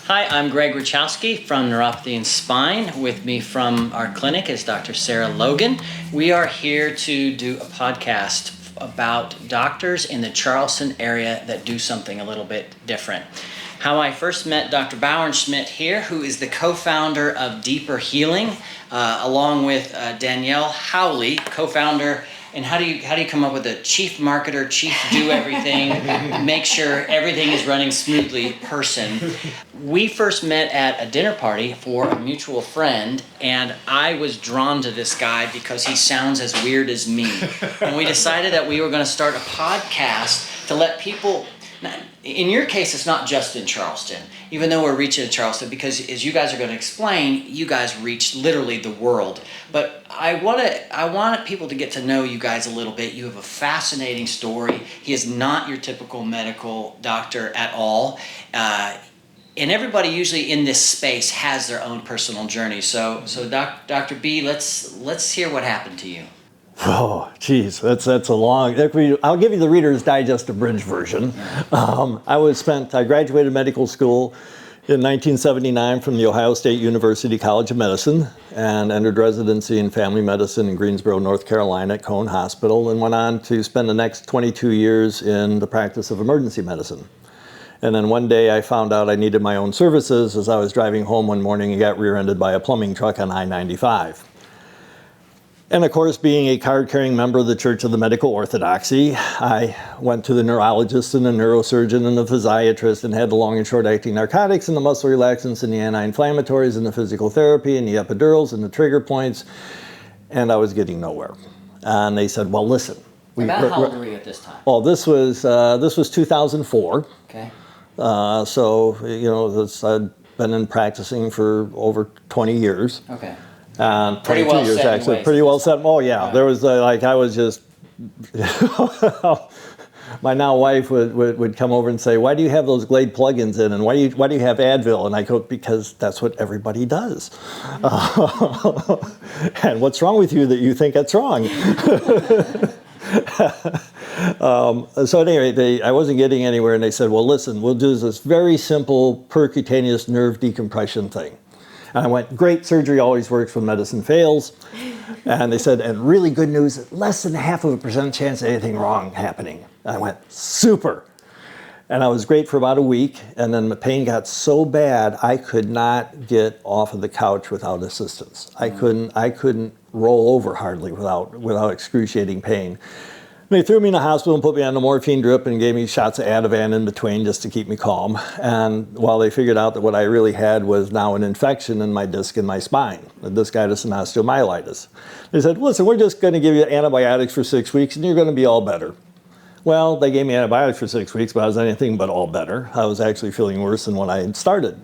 Hi, I'm Greg Rachowski from Neuropathy and Spine. With me from our clinic is Dr. Sarah Logan. We are here to do a podcast about doctors in the Charleston area that do something a little bit different. How I first met Dr. Bauerschmidt here, who is the co-founder of Deeper Healing, along with Danielle Howley, co-founder. And how do you come up with a chief marketer, chief do everything, make sure everything is running smoothly person? We first met at a dinner party for a mutual friend, and I was drawn to this guy because he sounds as weird as me. And we decided that we were going to start a podcast to let people. In your case, it's not just in Charleston, even though we're reaching Charleston, because as you guys are going to explain, you guys reach literally the world. But I want people to get to know you guys a little bit. You have a fascinating story. He is not your typical medical doctor at all. And everybody usually in this space has their own personal journey. So Dr. B, let's hear what happened to you. Oh, geez, that's a long. I'll give you the Reader's Digest abridged version. I graduated medical school in 1979 from the Ohio State University College of Medicine and entered residency in family medicine in Greensboro, North Carolina at Cone Hospital, and went on to spend the next 22 years in the practice of emergency medicine. And then one day I found out I needed my own services as I was driving home one morning and got rear-ended by a plumbing truck on I-95. And of course, being a card-carrying member of the Church of the Medical Orthodoxy, I went to the neurologist and the neurosurgeon and the physiatrist and had the long and short-acting narcotics and the muscle relaxants and the anti-inflammatories and the physical therapy and the epidurals and the trigger points, and I was getting nowhere. And they said, well, listen. How old were you at this time? Well, this was 2004. Okay. So, I'd been in practicing for over 20 years. Okay. Pretty well years, set actually. Pretty well set. Oh yeah, right. There was I was just. My now wife would come over and say, "Why do you have those Glade plugins in? And why do you have Advil?" And I go, "Because that's what everybody does." And what's wrong with you that you think that's wrong? So at any rate, I wasn't getting anywhere, and they said, "Well, listen, we'll do this very simple percutaneous nerve decompression thing." And I went, great, surgery always works when medicine fails. And they said, and really good news, less than 0.5% chance of anything wrong happening. And I went, super. And I was great for about a week, and then the pain got so bad, I could not get off of the couch without assistance. I couldn't roll over hardly without excruciating pain. They threw me in the hospital and put me on the morphine drip and gave me shots of Ativan in between just to keep me calm. And while they figured out that what I really had was now an infection in my disc in my spine, a discitis and osteomyelitis. They said, listen, we're just going to give you antibiotics for 6 weeks and you're going to be all better. Well, they gave me antibiotics for 6 weeks, but I was anything but all better. I was actually feeling worse than when I had started.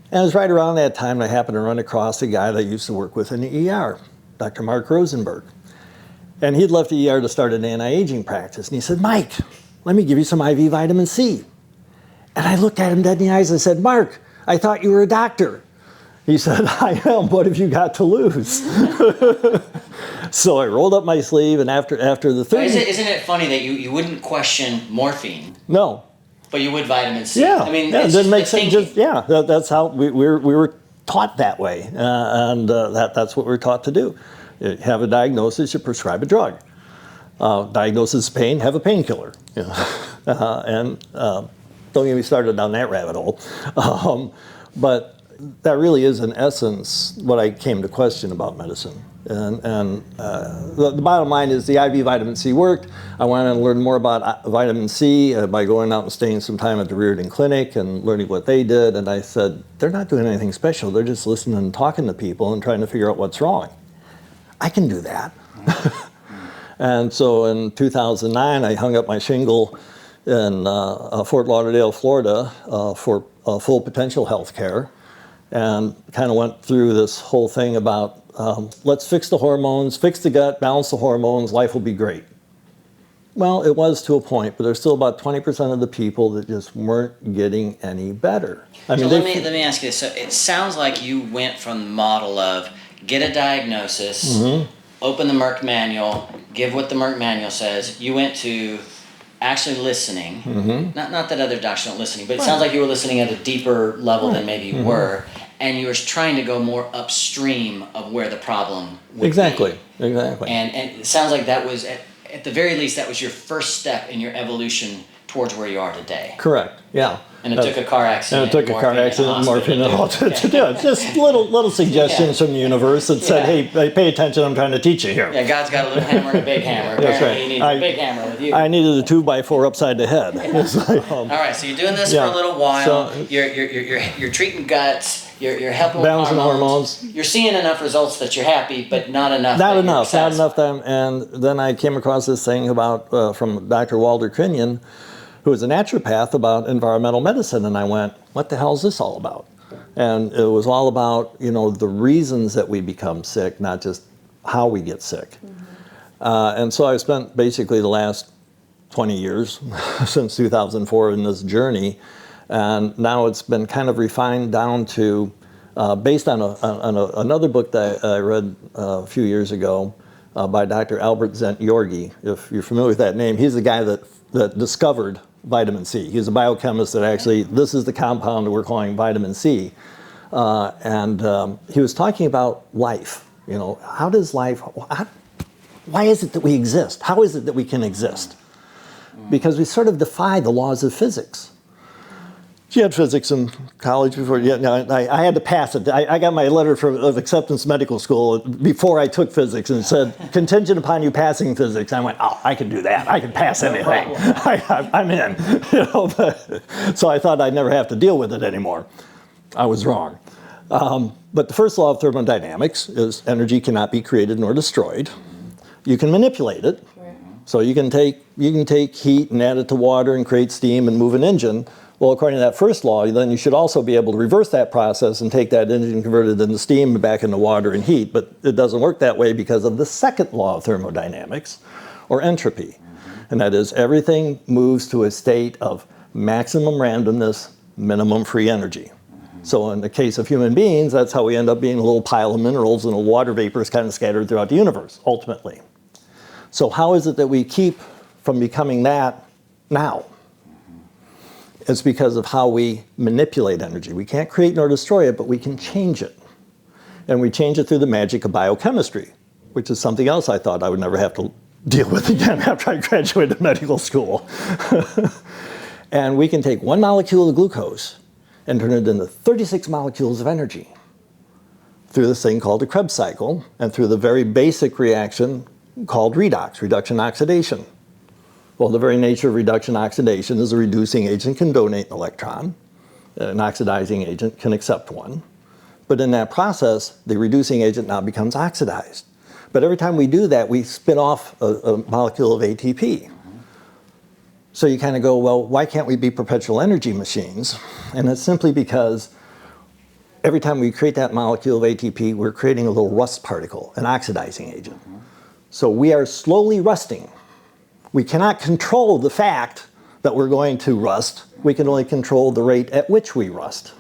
And it was right around that time I happened to run across a guy that I used to work with in the ER, Dr. Mark Rosenberg. And he'd left the ER to start an anti-aging practice. And he said, Mike, let me give you some IV vitamin C. And I looked at him dead in the eyes and said, Mark, I thought you were a doctor. He said, I am. What have you got to lose? So I rolled up my sleeve, and after the third... Isn't it funny that you wouldn't question morphine? No. But you would vitamin C? Yeah. I mean, yeah, it didn't make sense. That's how we were taught that way. And that's what we're taught to do. You have a diagnosis, you prescribe a drug. Diagnosis of pain, have a painkiller. And don't get me started down that rabbit hole. But that really is, in essence, what I came to question about medicine. And the bottom line is the IV vitamin C worked. I wanted to learn more about vitamin C by going out and staying some time at the Reardon Clinic and learning what they did. And I said, they're not doing anything special. They're just listening and talking to people and trying to figure out what's wrong. I can do that. And so in 2009, I hung up my shingle in Fort Lauderdale, Florida for full potential health care, and kind of went through this whole thing about let's fix the hormones, fix the gut, balance the hormones, life will be great. Well, it was to a point, but there's still about 20% of the people that just weren't getting any better. I mean, let me ask you this. So it sounds like you went from the model of get a diagnosis, open the Merck manual, give what the Merck manual says. You went to actually listening. Not that other doctors don't listening, but it sounds like you were listening at a deeper level than maybe you were, and you were trying to go more upstream of where the problem would be. Exactly. And it sounds like that was, at the very least, that was your first step in your evolution towards where you are today. Correct, yeah. And it took a car accident. And it took a car accident and morphine and all to do it. Just little suggestions from the universe that said, hey, pay attention, I'm trying to teach you here. Yeah, God's got a little hammer and a big hammer. That's right. He needs a big hammer with you. I needed a 2x4 upside the head. It's like, all right, so you're doing this for a little while. So, you're treating guts. You're helping with balancing hormones. You're seeing enough results that you're happy, but not enough. Not enough. And then I came across this thing about from Dr. Walter Crinnion, who was a naturopath, about environmental medicine, and I went, what the hell is this all about? And it was all about, the reasons that we become sick, not just how we get sick. And so I spent basically the last 20 years, since 2004, in this journey, and now it's been kind of refined down to, based on another book that I read a few years ago by Dr. Albert Szent-Györgyi. If you're familiar with that name, he's the guy that discovered vitamin C. He's a biochemist that actually, this is the compound that we're calling vitamin C. And he was talking about life. How does life, why is it that we exist? How is it that we can exist? Because we sort of defy the laws of physics. You had physics in college before. Yeah, no, I had to pass it. I got my letter of acceptance medical school before I took physics, and it said, contingent upon you passing physics. I went, I can do that. I can pass anything. I'm in. So I thought I'd never have to deal with it anymore. I was wrong. But the first law of thermodynamics is energy cannot be created nor destroyed. You can manipulate it. So you can take heat and add it to water and create steam and move an engine. Well, according to that first law, then you should also be able to reverse that process and take that engine and convert it into steam and back into water and heat. But it doesn't work that way because of the second law of thermodynamics, or entropy. And that is, everything moves to a state of maximum randomness, minimum free energy. So in the case of human beings, that's how we end up being a little pile of minerals and a water vapors kind of scattered throughout the universe, ultimately. So how is it that we keep from becoming that now? It's because of how we manipulate energy. We can't create nor destroy it, but we can change it. And we change it through the magic of biochemistry, which is something else I thought I would never have to deal with again after I graduated medical school. And we can take 1 molecule of glucose and turn it into 36 molecules of energy through this thing called the Krebs cycle, and through the very basic reaction called redox, reduction oxidation. Well, the very nature of reduction oxidation is a reducing agent can donate an electron. An oxidizing agent can accept one. But in that process, the reducing agent now becomes oxidized. But every time we do that, we spin off a molecule of ATP. So you kind of go, well, why can't we be perpetual energy machines? And it's simply because every time we create that molecule of ATP, we're creating a little rust particle, an oxidizing agent. So we are slowly rusting. We cannot control the fact that we're going to rust. We can only control the rate at which we rust.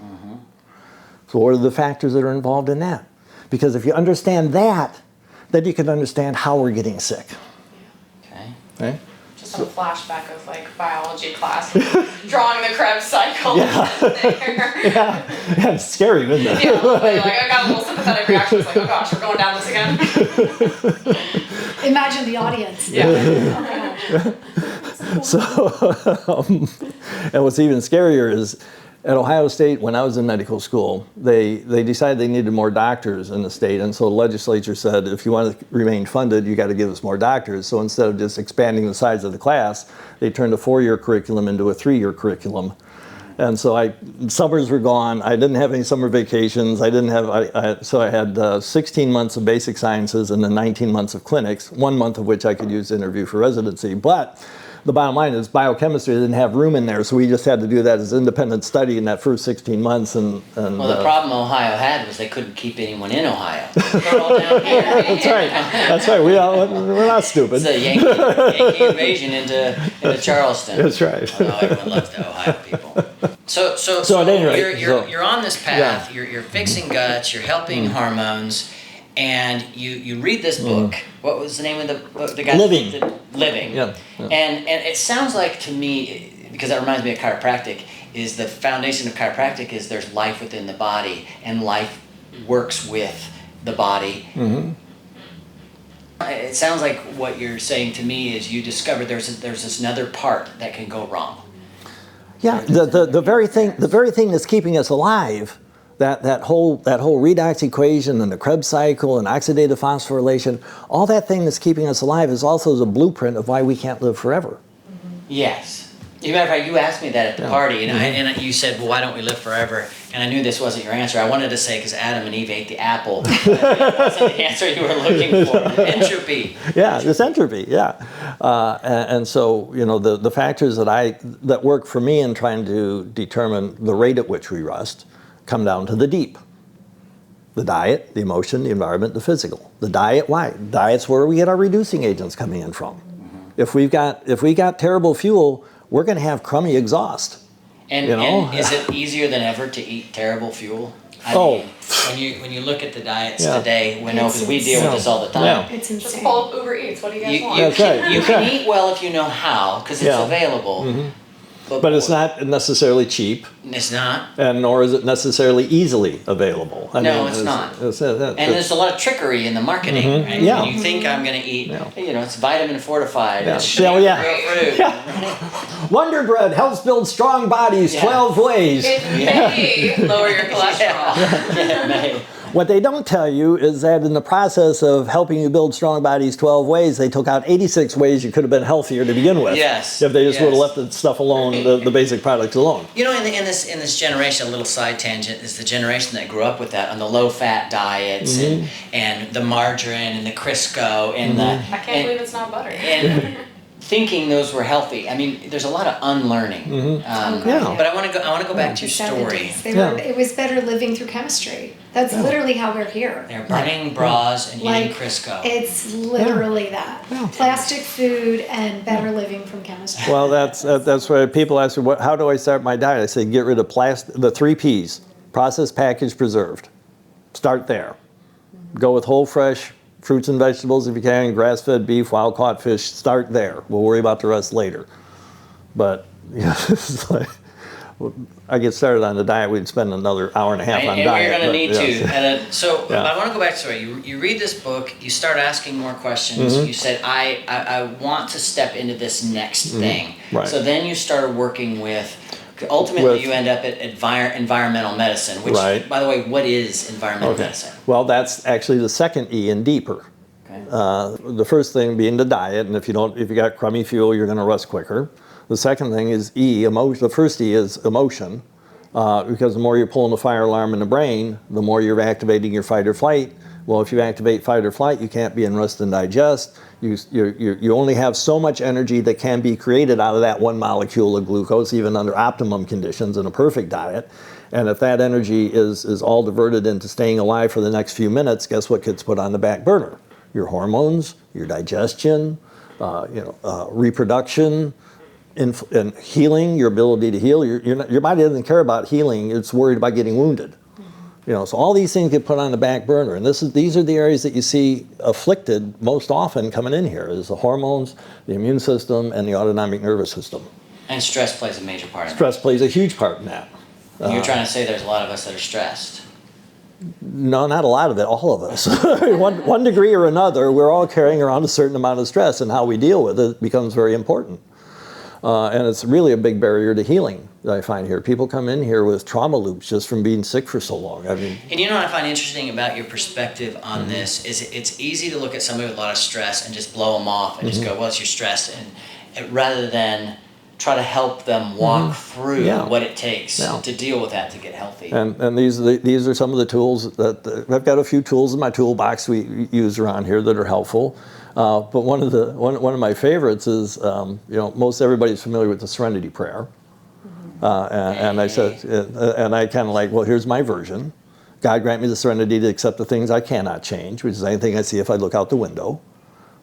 So what are the factors that are involved in that? Because if you understand that, then you can understand how we're getting sick. Okay? Just a flashback of biology class, drawing the Krebs cycle. Yeah, it's scary, isn't it? Yeah, I got a little sympathetic reaction. It's oh gosh, we're going down this again. Imagine the audience. Yeah. And what's even scarier is, at Ohio State, when I was in medical school, they decided they needed more doctors in the state, and so the legislature said, if you want to remain funded, you got to give us more doctors. So instead of just expanding the size of the class, they turned a 4-year curriculum into a 3-year curriculum. And so summers were gone. I didn't have any summer vacations. So I had 16 months of basic sciences and then 19 months of clinics, 1 month of which I could use to interview for residency. But the bottom line is biochemistry didn't have room in there, so we just had to do that as independent study in that first 16 months. Well, the problem Ohio had was they couldn't keep anyone in Ohio. They're all down here. That's right. We're not stupid. It's a Yankee invasion into Charleston. That's right. Although everyone loves the Ohio people. So at any rate, you're on this path. Yeah. You're fixing guts. You're helping hormones. and you read this book. What was the name of the book? The guy Living. Living. Yeah. And it sounds like to me, because that reminds me of chiropractic, is the foundation of chiropractic is there's life within the body, and life works with the body. It sounds like what you're saying to me is you discovered there's this another part that can go wrong. Yeah, the very thing that's keeping us alive, that whole redox equation and the Krebs cycle and oxidative phosphorylation, all that thing that's keeping us alive is also the blueprint of why we can't live forever. Yes. As a matter of fact, you asked me that at the party, and you said, well, why don't we live forever? And I knew this wasn't your answer. I wanted to say, because Adam and Eve ate the apple. But it wasn't the answer you were looking for. Entropy. Yeah, this entropy, yeah. And so, the factors that work for me in trying to determine the rate at which we rust come down to the deep. The diet, the emotion, the environment, the physical. The diet, why? Diet's where we get our reducing agents coming in from. If we got terrible fuel, we're going to have crummy exhaust. And is it easier than ever to eat terrible fuel? I mean, when you look at the diets today, because we deal with this all the time. Yeah. It's Just insane. pull up Uber Eats. What do you guys want? You can eat well if you know how, because it's available. But it's not necessarily cheap, It's not. and nor is it necessarily easily available. No, it's not. And there's a lot of trickery in the marketing. Right? Yeah. When you think I'm going to eat, it's vitamin fortified. Yeah. It's Yeah, yeah. real fruit. Wonder Bread helps build strong bodies 12 ways. It may lower your cholesterol. Yeah, it may. What they don't tell you is that in the process of helping you build strong bodies 12 ways, they took out 86 ways you could have been healthier to begin with. Yes. If they just would have left the stuff alone, the basic products alone. You know, in this generation, a little side tangent is the generation that grew up with that on the low-fat diets and the margarine and the Crisco and the. I can't believe it's not butter. And thinking those were healthy. I mean, there's a lot of unlearning. But I want to go back to your story. It was better living through chemistry. That's literally how we're here. They're burning bras and eating Crisco. It's literally that. Plastic food and better living from chemistry. Well, that's why people ask me, how do I start my diet? I say, get rid of the 3 Ps, processed, packaged, preserved. Start there. Go with whole, fresh fruits and vegetables if you can, grass-fed beef, wild-caught fish. Start there. We'll worry about the rest later. But it's like, I get started on the diet, we'd spend another hour and a half on and diet. We're going to need to. Yeah. I want to go back to it. You read this book, you start asking more questions. You said, I want to step into this next thing. Right. So then you started working with, ultimately you end up at environmental medicine, which, by the way, what is environmental medicine? Well, that's actually the second E in deeper. Okay. The first thing being the diet, and if you got crummy fuel, you're going to rust quicker. The second thing is E, emotion. The first E is emotion, because the more you're pulling the fire alarm in the brain, the more you're activating your fight or flight. Well, if you activate fight or flight, you can't be in rest and digest. You only have so much energy that can be created out of that one molecule of glucose, even under optimum conditions in a perfect diet. And if that energy is all diverted into staying alive for the next few minutes, guess what gets put on the back burner? Your hormones, your digestion, reproduction, and healing, your ability to heal. Your body doesn't care about healing; it's worried about getting wounded. So all these things get put on the back burner, and these are the areas that you see afflicted most often coming in here: is the hormones, the immune system, and the autonomic nervous system. And stress plays a major part in Stress plays a huge part in that. You're trying to say there's a lot of us that are stressed. No, not a lot of it. All of us, one degree or another, we're all carrying around a certain amount of stress, and how we deal with it becomes very important. And it's really a big barrier to healing that I find here. People come in here with trauma loops just from being sick for so long. I mean, and you know what I find interesting about your perspective on this is it's easy to look at somebody with a lot of stress and just blow them off and just go, well, it's your stress, and rather than try to help them walk through what it takes to deal with that to get healthy. And these are some of the tools that I've got a few tools in my toolbox we use around here that are helpful. But one of my favorites is most everybody's familiar with the Serenity Prayer, and I said, and I kind of like, well, here's my version. God grant me the serenity to accept the things I cannot change, which is anything I see if I look out the window,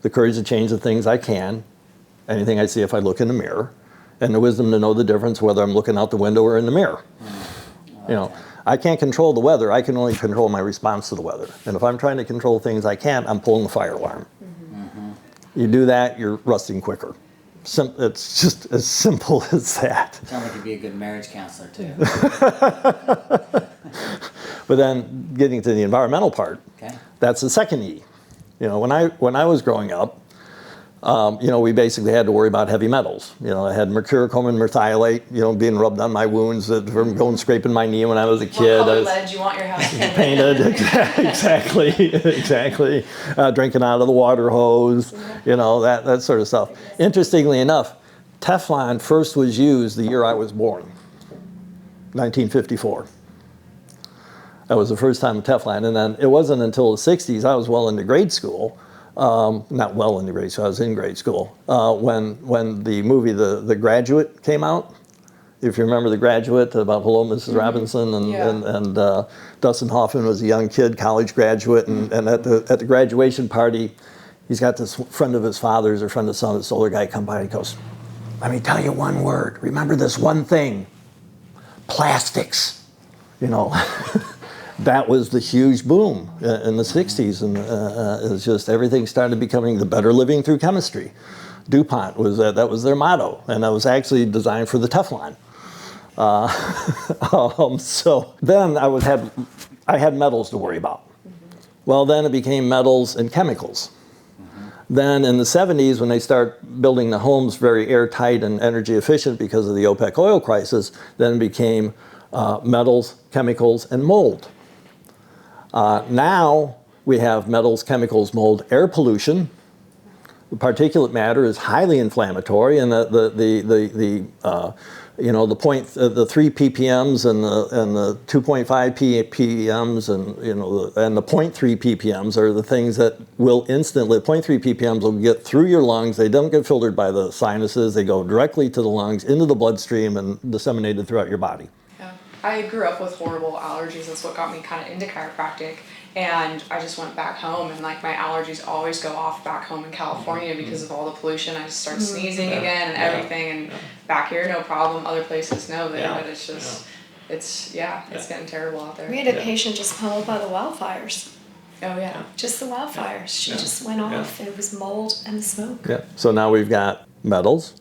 the courage to change the things I can, anything I see if I look in the mirror, and the wisdom to know the difference whether I'm looking out the window or in the mirror. You know, I can't control the weather. I can only control my response to the weather. And if I'm trying to control things I can't, I'm pulling the fire alarm. You do that, you're rusting quicker. It's just as simple as that. Sounds like you'd be a good marriage counselor too. But then getting to the environmental part, Okay. that's the second E. You know, when I was growing up, you know, we basically had to worry about heavy metals. You know, I had mercurochrome and merthiolate, you know, being rubbed on my wounds from going scraping my knee when I was a kid. What color lead do you want your house Painted, exactly. Drinking out of the water hose, you know, that sort of stuff. Interestingly enough, Teflon first was used the year I was born, 1954. That was the first time Teflon, and then it wasn't until the 60s, I was well into grade school, not well into grade school, I was in grade school, when the movie The Graduate came out. If you remember The Graduate, about Hello, Mrs. Robinson, and Dustin Hoffman was a young kid, college graduate, and at the graduation party, he's got this friend of his father's or friend of son, this older guy come by and he goes, "Let me tell you one word, remember this one thing, plastics," you know. That was the huge boom in the 60s, and it was just everything started becoming the better living through chemistry. DuPont was that was their motto, and that was actually designed for the Teflon. So then I had metals to worry about. Well, then it became metals and chemicals. Then in the 70s, when they start building the homes very airtight and energy efficient because of the OPEC oil crisis, then it became metals, chemicals, and mold. Now we have metals, chemicals, mold, air pollution. The particulate matter is highly inflammatory, and the 3 ppms and the 2.5 ppms and the 0.3 ppms are the things that will instantly. 0.3 ppms will get through your lungs. They don't get filtered by the sinuses. They go directly to the lungs, into the bloodstream, and disseminated throughout your body. I grew up with horrible allergies. That's what got me kind of into chiropractic. And I just went back home, and like my allergies always go off back home in California because of all the pollution. I just start sneezing again and everything. And back here, no problem. Other places, no. But it's just, it's getting terrible out there. We had a patient just come up by the wildfires. Oh yeah. Just the wildfires. She just went off. It was mold and the smoke. Yeah. So now we've got metals,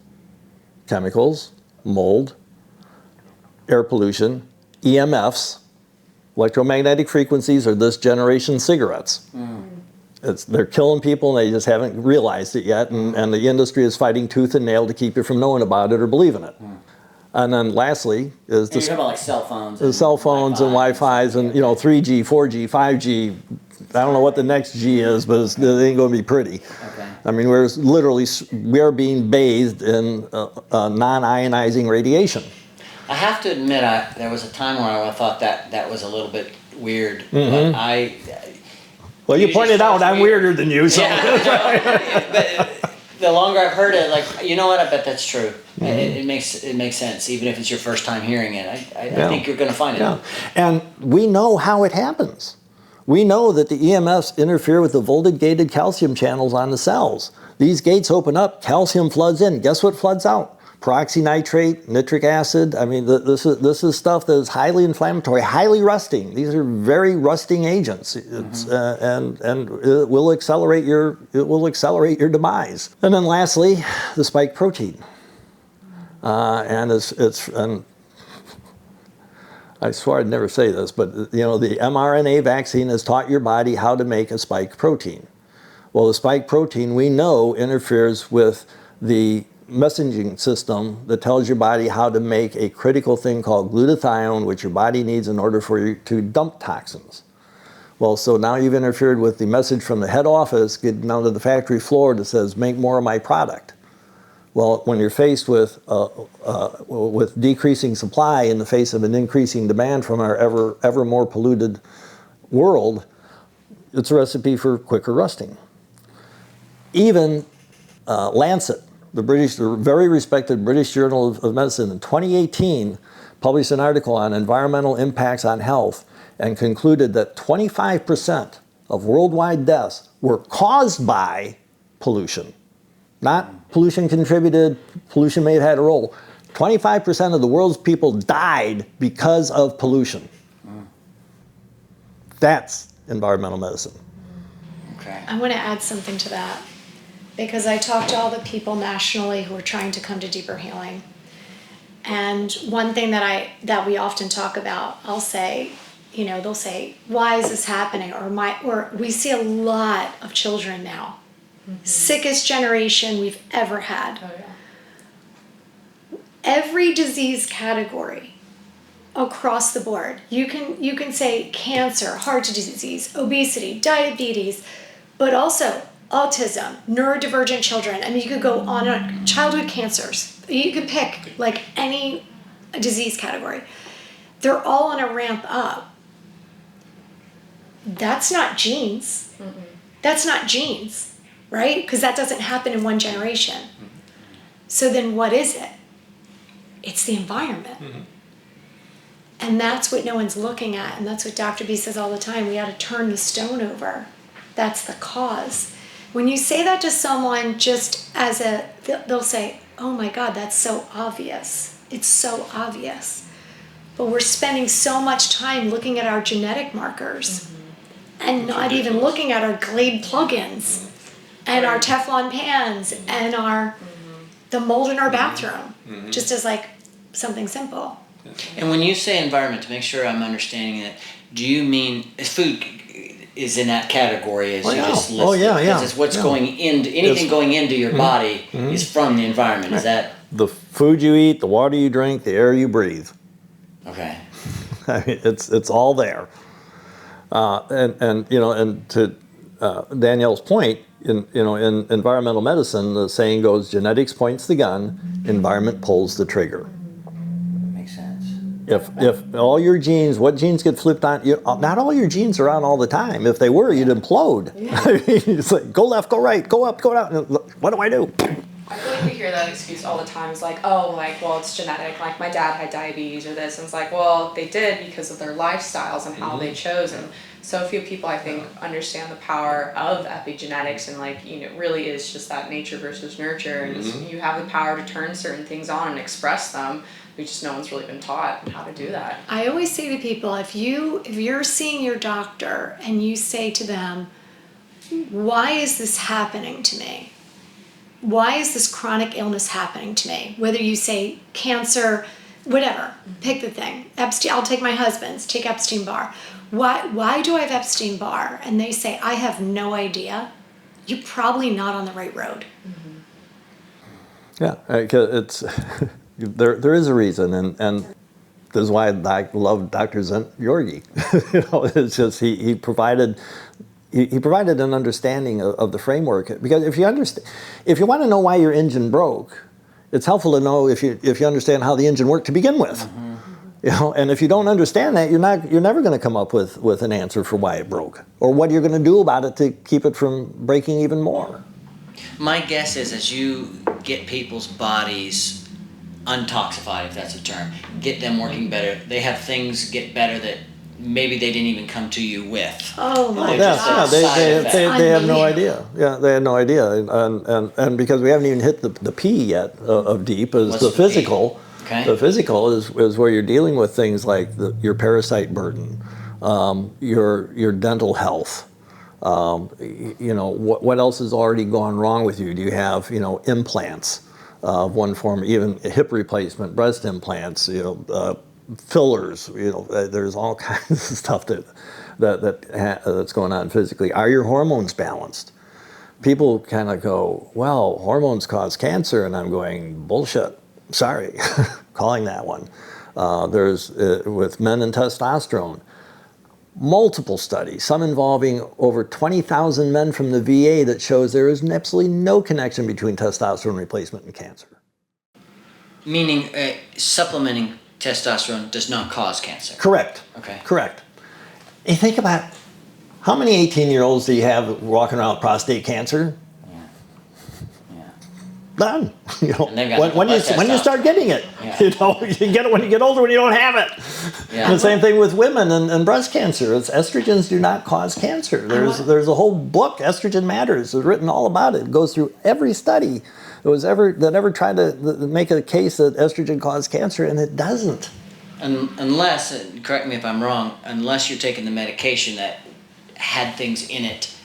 chemicals, mold, air pollution, EMFs, electromagnetic frequencies, are this generation cigarettes. They're killing people, and they just haven't realized it yet, and the industry is fighting tooth and nail to keep you from knowing about it or believing it. And then lastly is You're talking about like cell phones. The cell phones and Wi-Fi's and 3G, 4G, 5G. I don't know what the next G is, but it ain't going to be pretty. Okay. I mean, we are being bathed in non-ionizing radiation. I have to admit, there was a time where I thought that was a little bit weird. Mm-hmm. But you pointed out I'm weirder than you, so. Yeah, but the longer I've heard it, like, you know what? I bet that's true. It makes sense, even if it's your first time hearing it. I think you're going to find it. Yeah. And we know how it happens. We know that the EMFs interfere with the voltage-gated calcium channels on the cells. These gates open up, calcium floods in. Guess what floods out? Peroxynitrate, nitric acid. I mean, this is stuff that is highly inflammatory, highly rusting. These are very rusting agents, and it will accelerate your demise. And then lastly, the spike protein, and I swore I'd never say this, but the mRNA vaccine has taught your body how to make a spike protein. Well, the spike protein we know interferes with the messaging system that tells your body how to make a critical thing called glutathione, which your body needs in order for you to dump toxins. Well, so now you've interfered with the message from the head office getting down to the factory floor that says, make more of my product. Well, when you're faced with decreasing supply in the face of an increasing demand from our ever more polluted world, it's a recipe for quicker rusting. Even Lancet, the very respected British Journal of Medicine, in 2018 published an article on environmental impacts on health and concluded that 25% of worldwide deaths were caused by pollution. Not pollution contributed, pollution may have had a role. 25% of the world's people died because of pollution. That's environmental medicine. Okay. I want to add something to that because I talk to all the people nationally who are trying to come to deeper healing. And one thing that we often talk about, I'll say, they'll say, why is this happening? Or we see a lot of children now. Sickest generation we've ever had. Oh, yeah. Every disease category across the board. You can say cancer, heart disease, obesity, diabetes, but also autism, neurodivergent children. I mean, you could go on childhood cancers. You could pick like any disease category. They're all on a ramp up. That's not genes. Mm-mm. That's not genes, right? Because that doesn't happen in one generation. So then what is it? It's the environment. Mm-hmm. And that's what no one's looking at. And that's what Dr. B says all the time. We got to turn the stone over. That's the cause. When you say that to someone just as they'll say, oh my God, that's so obvious. It's so obvious. But we're spending so much time looking at our genetic markers and not even looking at our Glade plugins and our Teflon pans and the mold in our bathroom, just as like something simple. And when you say environment, to make sure I'm understanding it, do you mean food is in that category as you just listed? Oh, yeah. Because it's what's going into, anything going into your body is from the environment. Is that? The food you eat, the water you drink, the air you breathe. Okay. I mean, it's all there. And to Danielle's point, in environmental medicine, the saying goes, genetics points the gun, environment pulls the trigger. Makes sense. If all your genes, what genes get flipped on, not all your genes are on all the time. If they were, you'd implode. Yeah. I mean, it's like, go left, go right, go up, go down. What do I do? I feel like we hear that excuse all the time. It's like, well, it's genetic. Like, my dad had diabetes or this. And it's like, well, they did because of their lifestyles and how they chose. And so few people, I think, understand the power of epigenetics. And, it really is just that nature versus nurture. And you have the power to turn certain things on and express them. No one's really been taught how to do that. I always say to people, if you're seeing your doctor and you say to them, why is this happening to me? Why is this chronic illness happening to me? Whether you say cancer, whatever, pick the thing. I'll take my husband's, take Epstein-Barr. Why do I have Epstein-Barr? And they say, I have no idea. You're probably not on the right road. Yeah, it's there is a reason, and this is why I love Dr. Yorgi. It's just he provided an understanding of the framework, because if you want to know why your engine broke, it's helpful to know if you understand how the engine worked to begin with. And if you don't understand that, you're never going to come up with an answer for why it broke or what you're going to do about it to keep it from breaking even more. My guess is, as you get people's bodies untoxified, if that's a term, get them working better, they have things get better that maybe they didn't even come to you with. Oh my gosh. They have no idea. Yeah, they had no idea. And because we haven't even hit the P yet of deep, is the physical. Okay. The physical is where you're dealing with things like your parasite burden, your dental health. What else has already gone wrong with you? Do you have implants of one form, even hip replacement, breast implants, fillers, there's all kinds of stuff that's going on physically. Are your hormones balanced? People kind of go, well, hormones cause cancer, and I'm going, bullshit. Sorry, calling that one. There's, with men and testosterone, multiple studies, some involving over 20,000 men from the VA, that shows there is absolutely no connection between testosterone replacement and cancer. Meaning supplementing testosterone does not cause cancer. Correct. Okay. Correct. You think about how many 18-year-olds do you have walking around with prostate cancer? Yeah. None. When you start getting it, you get it when you get older, when you don't have it. Yeah. The same thing with women and breast cancer. Estrogens do not cause cancer. There's a whole book, Estrogen Matters, is written all about it. It goes through every study that ever tried to make a case that estrogen caused cancer, and it doesn't. Unless, correct me if I'm wrong, unless you're taking the medication that had things in it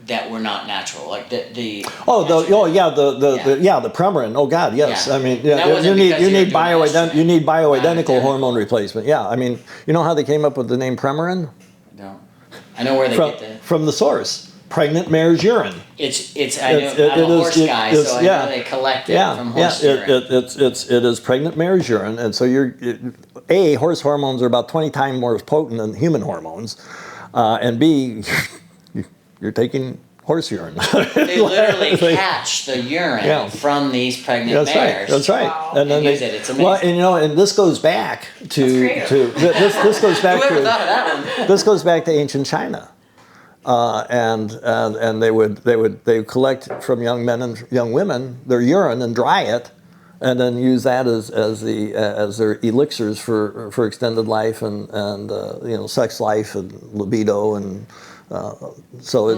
that were not natural, like the Premarin. Oh God, yes. Yeah. I mean, You need bioidentical hormone replacement. Yeah, I mean, you know how they came up with the name Premarin? No, I know where they get the from the source. Pregnant mare's urine. I'm a horse guy, so I know they collect it from horse urine. It is pregnant mare's urine, and so horse hormones are about 20 times more potent than human hormones, and B, you're taking horse urine. They literally catch the urine from these pregnant mares. That's right. Wow. And then use it. It's amazing. Well, and this goes back to this goes back Whoever thought of that one? This goes back to ancient China. And they would collect from young men and young women their urine and dry it, and then use that as their elixirs for extended life and sex life and libido, and so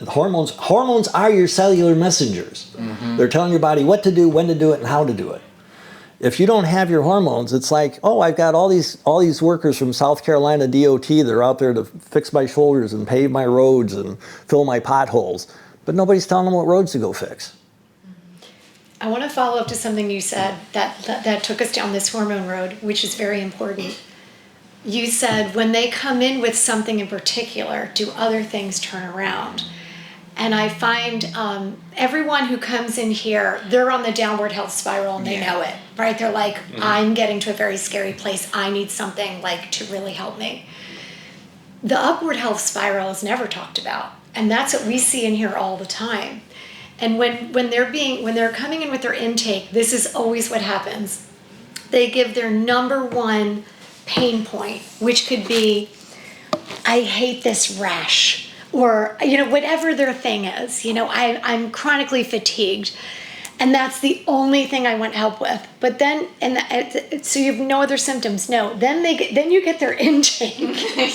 hormones are your cellular messengers. Mm-hmm. They're telling your body what to do, when to do it, and how to do it. If you don't have your hormones, it's like, oh, I've got all these workers from South Carolina DOT that are out there to fix my shoulders and pave my roads and fill my potholes, but nobody's telling them what roads to go fix. I want to follow up to something you said that took us down this hormone road, which is very important. You said when they come in with something in particular, do other things turn around? And I find everyone who comes in here, they're on the downward health spiral and they know it, right? They're like, I'm getting to a very scary place. I need something to really help me. The upward health spiral is never talked about. And that's what we see in here all the time. And when they're coming in with their intake, this is always what happens. They give their number one pain point, which could be, I hate this rash. Or, whatever their thing is, I'm chronically fatigued, and that's the only thing I want help with. But then, so you have no other symptoms. No, then you get their intake.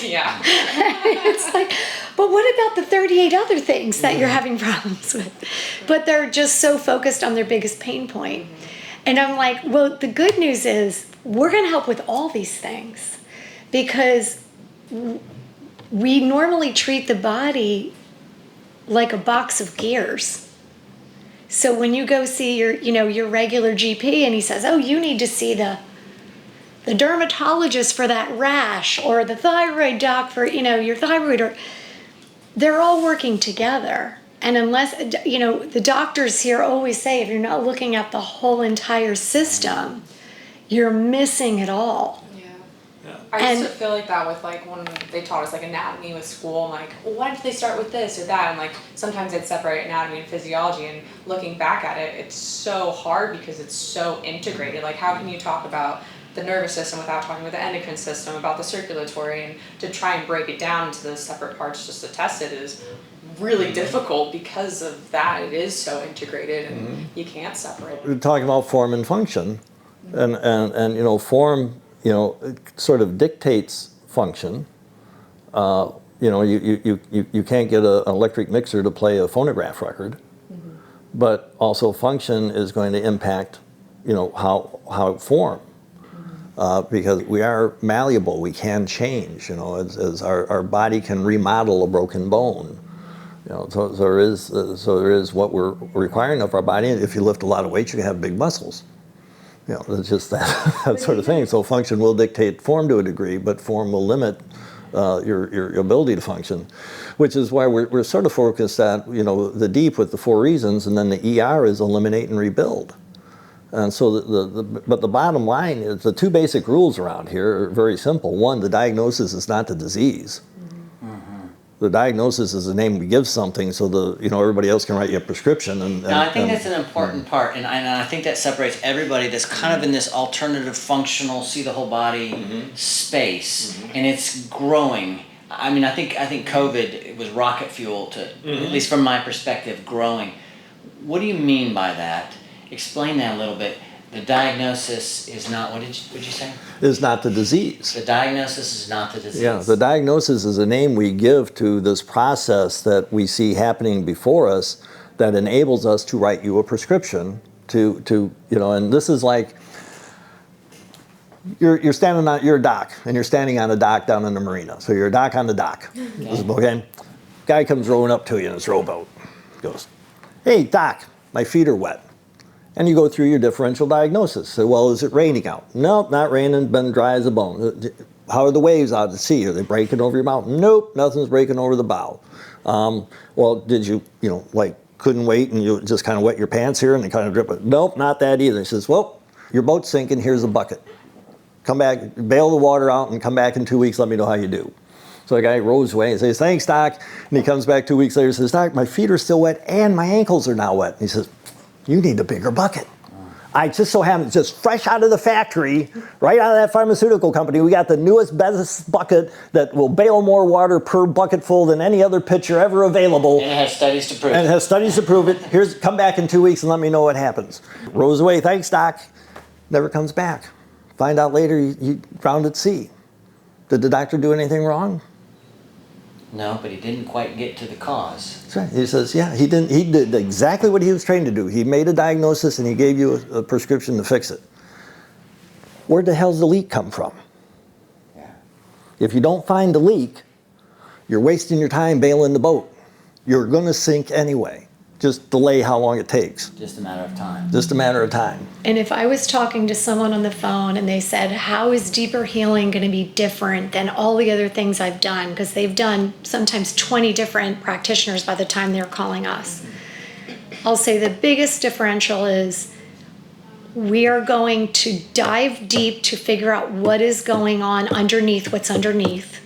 Yeah. It's like, but what about the 38 other things that you're having problems with? But they're just so focused on their biggest pain point. And I'm like, well, the good news is we're going to help with all these things, because we normally treat the body like a box of gears. So when you go see your regular GP and he says, oh, you need to see the dermatologist for that rash, or the thyroid doc for, your thyroid, or they're all working together. And unless, the doctors here always say, if you're not looking at the whole entire system, you're missing it all. I used to feel like that with when they taught us anatomy with school. I'm like, well, why did they start with this or that? And sometimes they'd separate anatomy and physiology. And looking back at it, it's so hard because it's so integrated. How can you talk about the nervous system without talking about the endocrine system, about the circulatory, and to try and break it down into those separate parts just to test it is really difficult because of that. It is so integrated, and you can't separate it. We're talking about form and function, and form. It sort of dictates function. You can't get an electric mixer to play a phonograph record, but also function is going to impact, how form, because we are malleable. We can change. As our body can remodel a broken bone. So there is what we're requiring of our body. If you lift a lot of weight, you can have big muscles. It's just that sort of thing. So function will dictate form to a degree, but form will limit your ability to function, which is why we're sort of focused at, the deep with the 4 reasons, and then the ER is eliminate and rebuild. And so but the bottom line is the 2 basic rules around here are very simple. 1, the diagnosis is not the disease. The diagnosis is the name we give something, so everybody else can write you a prescription. I think that's an important part, and I think that separates everybody that's kind of in this alternative functional, see the whole body space, and it's growing. I think COVID was rocket fuel to, at least from my perspective, growing. What do you mean by that? Explain that a little bit. The diagnosis is not, what did you say? Is not the disease. The diagnosis is not the disease. Yeah, the diagnosis is a name we give to this process that we see happening before us that enables us to write you a prescription and this is like, you're a dock, and you're standing on a dock down in the marina. So you're a dock on the dock. Okay. Guy comes rowing up to you in his rowboat. Goes, hey, doc, my feet are wet. And you go through your differential diagnosis. So, well, is it raining out? Nope, not raining, been dry as a bone. How are the waves out at sea? Are they breaking over your bow? Nope, nothing's breaking over the bow. Well, did you couldn't wait and you just kind of wet your pants here and they kind of drip it? Nope, not that either. He says, well, your boat's sinking, here's a bucket. Come back, bail the water out and come back in 2 weeks, let me know how you do. So the guy rows away and says, thanks, doc. And he comes back 2 weeks later and says, doc, my feet are still wet and my ankles are now wet. And he says, you need a bigger bucket. I just so happen, just fresh out of the factory, right out of that pharmaceutical company, we got the newest, best bucket that will bail more water per bucketful than any other pitcher ever available. And it has studies to prove it. Come back in 2 weeks and let me know what happens. Rows away, thanks, doc. Never comes back. Find out later you drowned at sea. Did the doctor do anything wrong? No, but he didn't quite get to the cause. That's right. He says, yeah, he did exactly what he was trained to do. He made a diagnosis and he gave you a prescription to fix it. Where the hell's the leak come from? Yeah. If you don't find the leak, you're wasting your time bailing the boat. You're going to sink anyway. Just delay how long it takes. Just a matter of time. Just a matter of time. And if I was talking to someone on the phone and they said, how is deeper healing going to be different than all the other things I've done? Because they've done sometimes 20 different practitioners by the time they're calling us. I'll say the biggest differential is we are going to dive deep to figure out what is going on underneath what's underneath,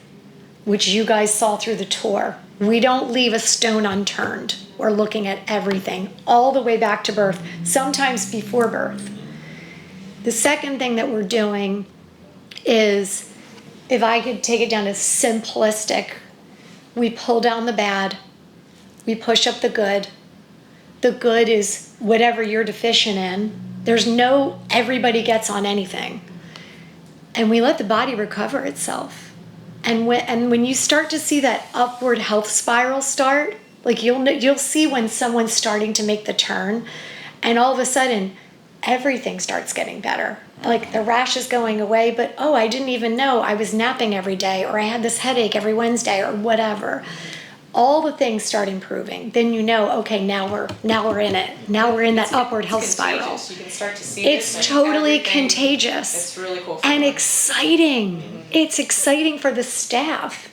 which you guys saw through the tour. We don't leave a stone unturned. We're looking at everything, all the way back to birth, sometimes before birth. The second thing that we're doing is, if I could take it down to simplistic, we pull down the bad, we push up the good. The good is whatever you're deficient in. There's no everybody gets on anything. And we let the body recover itself. And when you start to see that upward health spiral start, like you'll see when someone's starting to make the turn, and all of a sudden everything starts getting better. Like the rash is going away, but I didn't even know I was napping every day, or I had this headache every Wednesday, or whatever. All the things start improving. Then you know, okay, now we're in it. Now we're in that upward health spiral. You can start to see it's totally contagious. It's really cool. And exciting. Mm-hmm. It's exciting for the staff.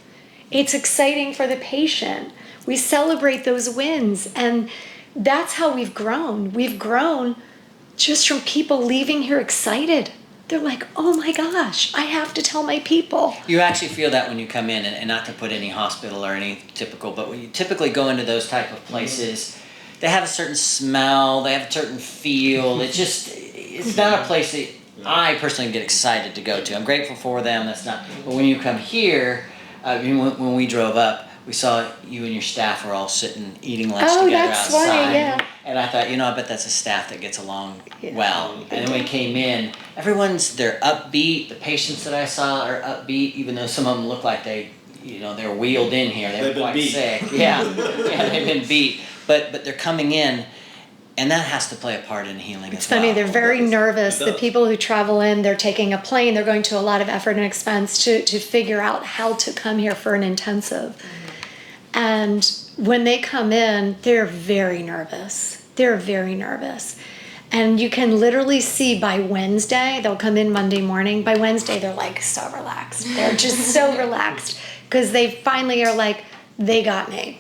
It's exciting for the patient. We celebrate those wins, and that's how we've grown. We've grown just from people leaving here excited. They're like, oh my gosh, I have to tell my people. You actually feel that when you come in, and not to put any hospital or any typical, but when you typically go into those type of places, they have a certain smell, they have a certain feel. It's not a place that I personally get excited to go to. I'm grateful for them, but when you come here, when we drove up, we saw you and your staff were all sitting eating lunch together outside. Funny, yeah. And I thought, I bet that's a staff that gets along well. And then we came in, they're upbeat. The patients that I saw are upbeat, even though some of them look like they're wheeled in here. They're quite sick. Yeah, they've been beat. But they're coming in, and that has to play a part in healing as well. It's funny, they're very nervous. The people who travel in, they're taking a plane, they're going to a lot of effort and expense to figure out how to come here for an intensive. And when they come in, they're very nervous. They're very nervous. And you can literally see by Wednesday, they'll come in Monday morning. By Wednesday, they're like so relaxed. They're just so relaxed because they finally are like, they got me.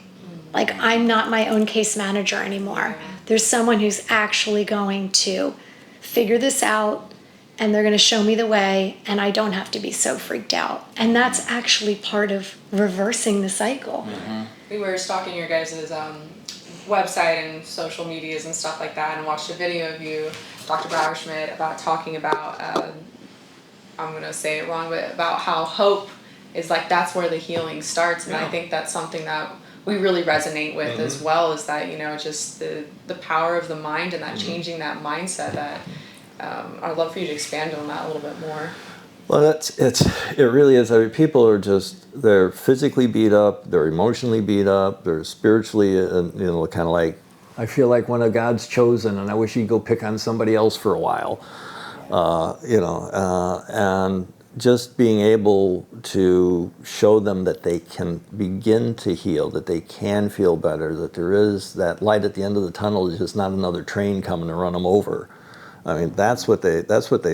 Like, I'm not my own case manager anymore. There's someone who's actually going to figure this out, and they're going to show me the way, and I don't have to be so freaked out. And that's actually part of reversing the cycle. Mm-hmm. We were stalking your guys' website and social medias and stuff like that, and watched a video of you, Dr. Bauerschmidt, about talking about, I'm going to say it wrong, but about how hope is like, that's where the healing starts. And I think that's something that we really resonate with as well, is that, just the power of the mind and that changing that mindset. That I'd love for you to expand on that a little bit more. Well, it really is. I mean, people are they're physically beat up, they're emotionally beat up, they're spiritually, kind of like I feel like one of God's chosen, and I wish he'd go pick on somebody else for a while. And just being able to show them that they can begin to heal, that they can feel better, that there is that light at the end of the tunnel, is just not another train coming to run them over. I mean, that's what they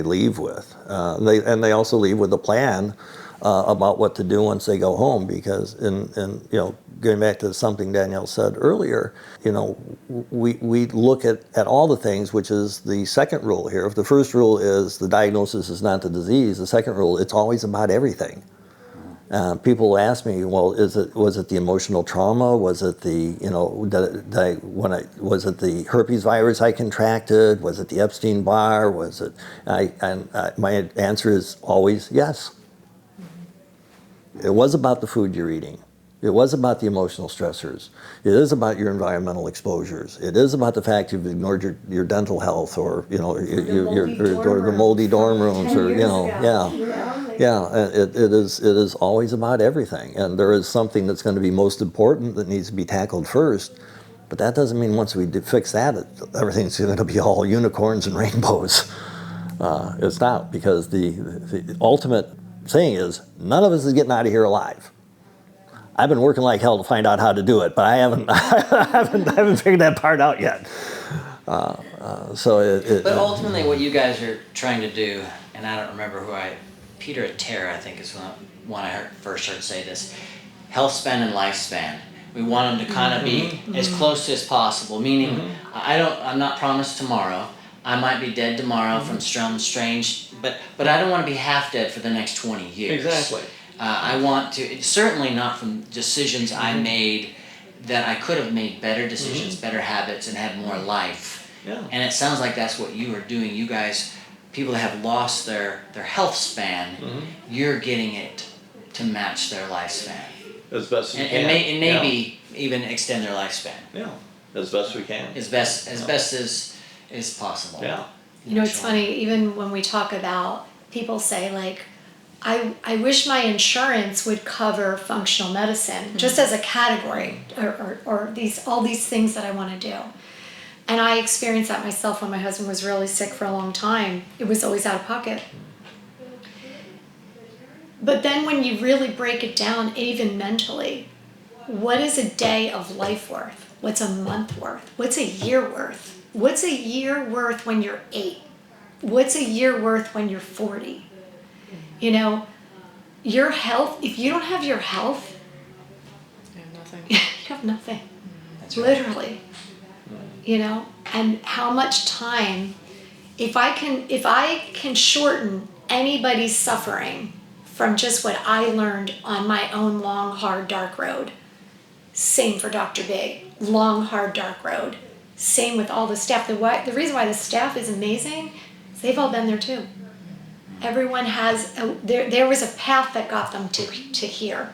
leave with. They also leave with a plan about what to do once they go home, because going back to something Danielle said earlier, we look at all the things, which is the second rule here. If the first rule is the diagnosis is not the disease, the second rule, it's always about everything. People ask me, well, was it the emotional trauma? Was it the was it the herpes virus I contracted? Was it the Epstein-Barr? Was it? My answer is always yes. It was about the food you're eating. It was about the emotional stressors. It is about your environmental exposures. It is about the fact you've ignored your dental health, or the moldy dorm rooms, or It is always about everything. And there is something that's going to be most important that needs to be tackled first. But that doesn't mean once we fix that, everything's going to be all unicorns and rainbows. It's not, because the ultimate thing is none of us is getting out of here alive. I've been working like hell to find out how to do it, but I haven't figured that part out yet. But ultimately, what you guys are trying to do, and I don't remember Peter Atera, I think is one I first heard say this, health span and lifespan. We want them to kind of be as close as possible, meaning I'm not promised tomorrow. I might be dead tomorrow from some strange, but I don't want to be half dead for the next 20 years. Exactly. I want to, certainly not from decisions I made that I could have made better decisions, better habits, and had more life. Yeah. And it sounds like that's what you are doing. You guys, people that have lost their health span, you're getting it to match their lifespan. As best we can. And maybe even extend their lifespan. Yeah, as best we can. As best as possible. Yeah. It's funny, even when we talk about, people say, like, I wish my insurance would cover functional medicine just as a category, or all these things that I want to do. And I experienced that myself when my husband was really sick for a long time. It was always out of pocket. But then when you really break it down, even mentally, what is a day of life worth? What's a month worth? What's a year worth? What's a year worth when you're 8? What's a year worth when you're 40? Your health, if you don't have your health, You have nothing. you have nothing. That's right. Literally. And how much time, if I can shorten anybody's suffering from just what I learned on my own long, hard, dark road. Same for Dr. Big, long, hard, dark road. Same with all the staff. The reason why the staff is amazing is they've all been there too. Everyone has, there was a path that got them to here.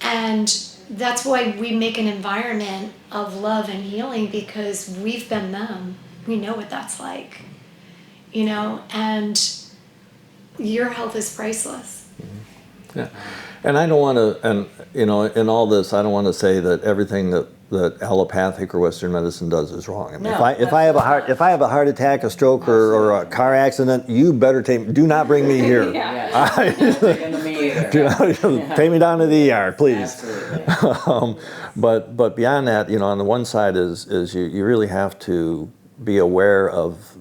And that's why we make an environment of love and healing, because we've been them. We know what that's like, and your health is priceless. Yeah. And I don't want to, in all this, I don't want to say that everything that allopathic or Western medicine does is wrong. I mean, if I have a heart attack, a stroke, or a car accident, you better do not bring me here. Take me down to the ER, please. But beyond that, on the one side is you really have to be aware of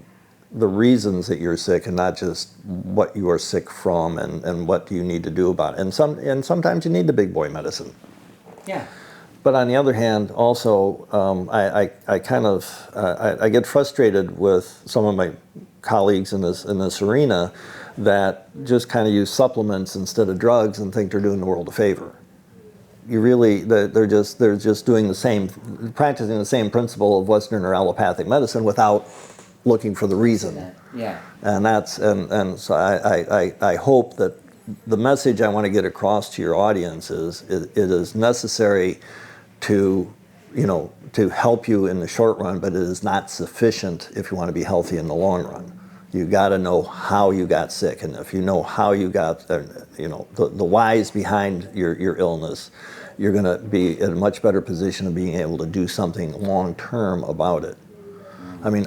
the reasons that you're sick, and not just what you are sick from, and what do you need to do about it. And sometimes you need the big boy medicine. Yeah. But on the other hand, also, I get frustrated with some of my colleagues in this arena that just kind of use supplements instead of drugs and think they're doing the world a favor. They're just doing practicing the same principle of Western or allopathic medicine without looking for the reason. Yeah. And so I hope that the message I want to get across to your audience is it is necessary to help you in the short run, but it is not sufficient if you want to be healthy in the long run. You got to know how you got sick, and if you know how you got, the whys behind your illness, you're going to be in a much better position of being able to do something long term about it. I mean,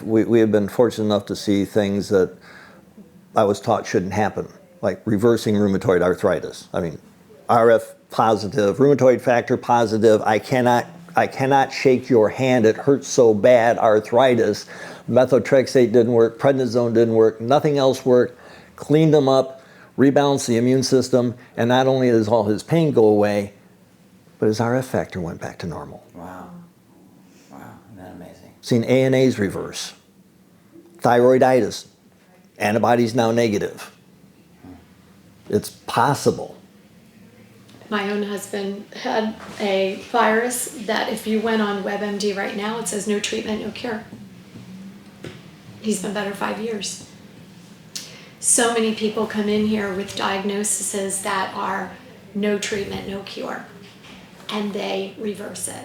we have been fortunate enough to see things that I was taught shouldn't happen, like reversing rheumatoid arthritis. I mean, RF positive, rheumatoid factor positive. I cannot shake your hand. It hurts so bad. Arthritis. Methotrexate didn't work. Prednisone didn't work. Nothing else worked. Cleaned him up, rebalanced the immune system, and not only does all his pain go away, but his RF factor went back to normal. Wow. Wow. Isn't that amazing? Seen ANAs reverse. Thyroiditis. Antibodies now negative. It's possible. My own husband had a virus that if you went on WebMD right now, it says no treatment, no cure. He's been better 5 years. So many people come in here with diagnoses that are no treatment, no cure, and they reverse it.